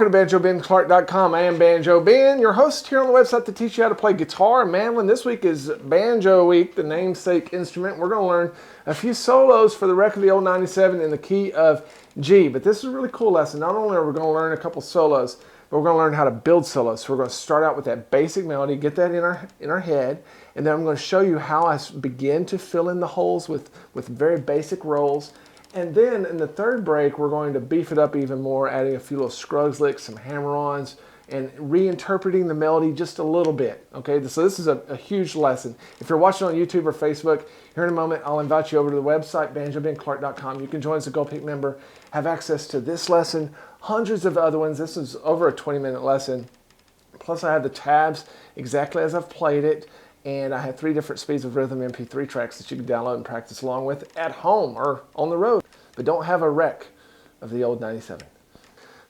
welcome to BanjoBenClark.com. I am Banjo Ben, your host here on the website to teach you how to play guitar and mandolin. This week is Banjo Week, the namesake instrument. We're going to learn a few solos for the wreck of the old 97 in the key of G. But this is a really cool lesson. Not only are we going to learn a couple solos, but we're going to learn how to build solos. So we're going to start out with that basic melody, get that in our head, and then I'm going to show you how I begin to fill in the holes with very basic rolls. And then in the third break, we're going to beef it up even more, adding a few little scruggs licks, some hammer-ons, and reinterpreting the melody just a little bit. Okay, so this is a huge lesson. If you're watching on YouTube or Facebook, here in a moment, I'll invite you over to the website, BanjoBenClark.com. You can join as a Gold Peak member, have access to this lesson, hundreds of other ones. This is over a 20-minute lesson. Plus, I have the tabs exactly as I've played it. And I have 3 different speeds of rhythm MP3 tracks that you can download and practice along with at home or on the road, but don't have a wreck of the old 97.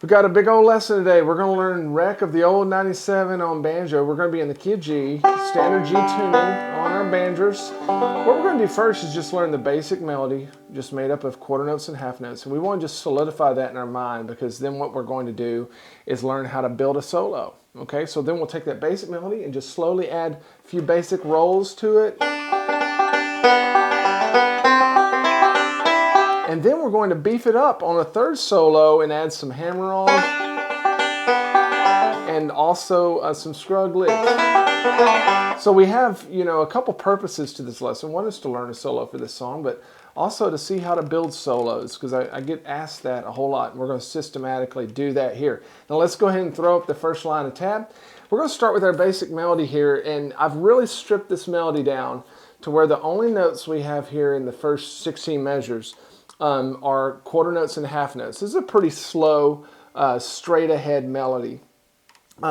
We've got a big old lesson today. We're going to learn wreck of the old 97 on banjo. We're going to be in the key of G, standard G tuning on our banjos. What we're going to do first is just learn the basic melody, just made up of quarter notes and half notes. And we want to just solidify that in our mind, because then what we're going to do is learn how to build a solo. Okay, so then we'll take that basic melody and just slowly add a few basic rolls to it. And then we're going to beef it up on a third solo and add some hammer-on and also some scrug licks. So we have, a couple purposes to this lesson. One is to learn a solo for this song, but also to see how to build solos, because I get asked that a whole lot, and we're going to systematically do that here. Now let's go ahead and throw up the first line of tab. We're going to start with our basic melody here, and I've really stripped this melody down to where the only notes we have here in the first 16 measures are quarter notes and half notes. This is a pretty slow, straight ahead melody.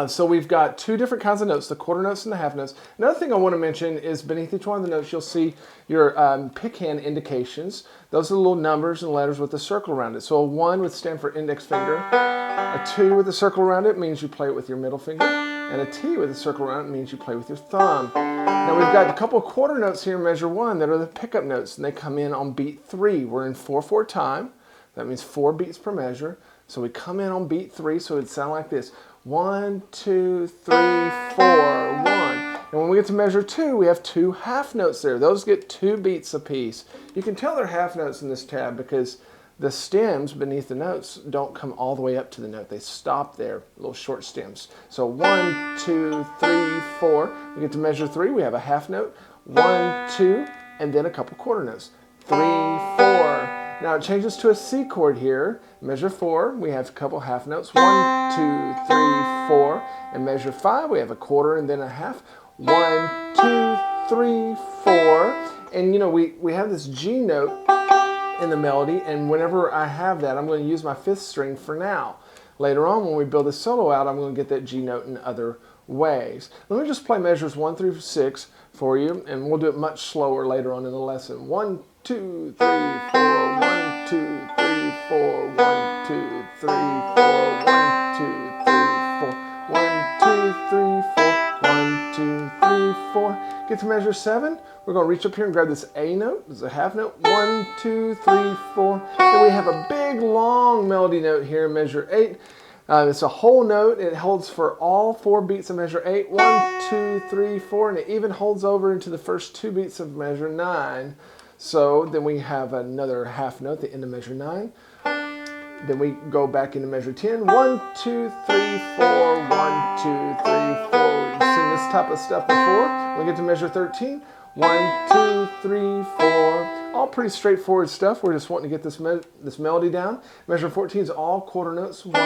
So we've got 2 different kinds of notes, the quarter notes and the half notes. Another thing I want to mention is beneath each one of the notes, you'll see your pick hand indications. Those are the little numbers and letters with a circle around it. So a 1 would stand for index finger. A 2 with a circle around it means you play it with your middle finger. And a T with a circle around it means you play with your thumb. Now we've got a couple of quarter notes here in measure 1 that are the pickup notes, and they come in on beat 3. We're in 4/4 time. That means 4 beats per measure. So we come in on beat 3, so it'd sound like this. 1, 2, 3, 4, 1. And when we get to measure 2, we have 2 half notes there. Those get 2 beats apiece. You can tell they're half notes in this tab because the stems beneath the notes don't come all the way up to the note. They stop there, little short stems. So 1, 2, 3, 4. We get to measure 3, we have a half note. 1, 2, and then a couple quarter notes. 3, 4. Now it changes to a C chord here. Measure 4, we have a couple half notes. 1, 2, 3, 4. And measure 5, we have a quarter and then a half. 1, 2, 3, 4. And we have this G note in the melody, and whenever I have that, I'm going to use my 5th string for now. Later on, when we build this solo out, I'm going to get that G note in other ways. Let me just play measures 1 through 6 for you, and we'll do it much slower later on in the lesson. 1, 2, 3, 4, 1, 2, 3, 4, 1, 2, 3, 4, 1, 2, 3, 4, 1, 2, 3, 4, 1, 2, 3, 4. Get to measure 7. We're going to reach up here and grab this A note. This is a half note. 1, 2, 3, 4. Then we have a big, long melody note here in measure 8. It's a whole note. It holds for all 4 beats of measure 8. 1, 2, 3, 4. And it even holds over into the first 2 beats of measure 9. So then we have another half note, the end of measure 9. Then we go back into measure 10. 1, 2, 3, 4, 1, 2, 3, 4. We've seen this type of stuff before. We get to measure 13. 1, 2, 3, 4. All pretty straightforward stuff. We're just wanting to get this melody down. Measure 14 is all quarter notes. 1, 2,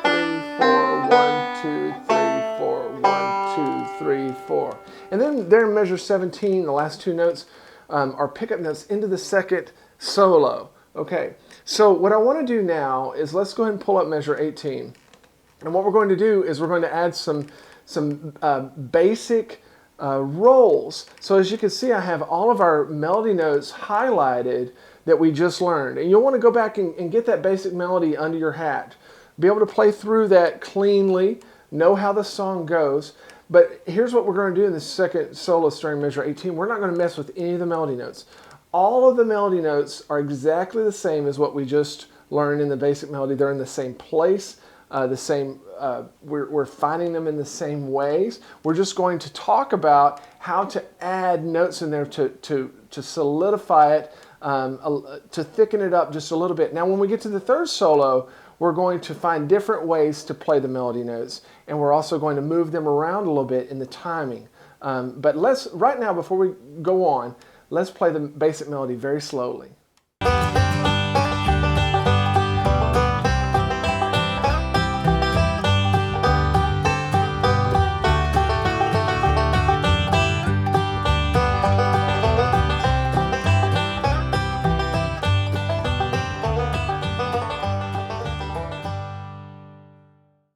3, 4. 1, 2, 3, 4. 1, 2, 3, 4. And then there in measure 17, the last 2 notes are pickup notes into the second solo. Okay, so what I want to do now is let's go ahead and pull up measure 18. And what we're going to do is we're going to add some basic rolls. So as you can see, I have all of our melody notes highlighted that we just learned. And you'll want to go back and get that basic melody under your hat. Be able to play through that cleanly, know how the song goes. But here's what we're going to do in the second solo starting measure 18. We're not going to mess with any of the melody notes. All of the melody notes are exactly the same as what we just learned in the basic melody. They're in the same place. the same. We're finding them in the same ways. We're just going to talk about how to add notes in there to solidify it, to thicken it up just a little bit. Now, when we get to the third solo, we're going to find different ways to play the melody notes, and we're also going to move them around a little bit in the timing. But right now, before we go on, let's play the basic melody very slowly.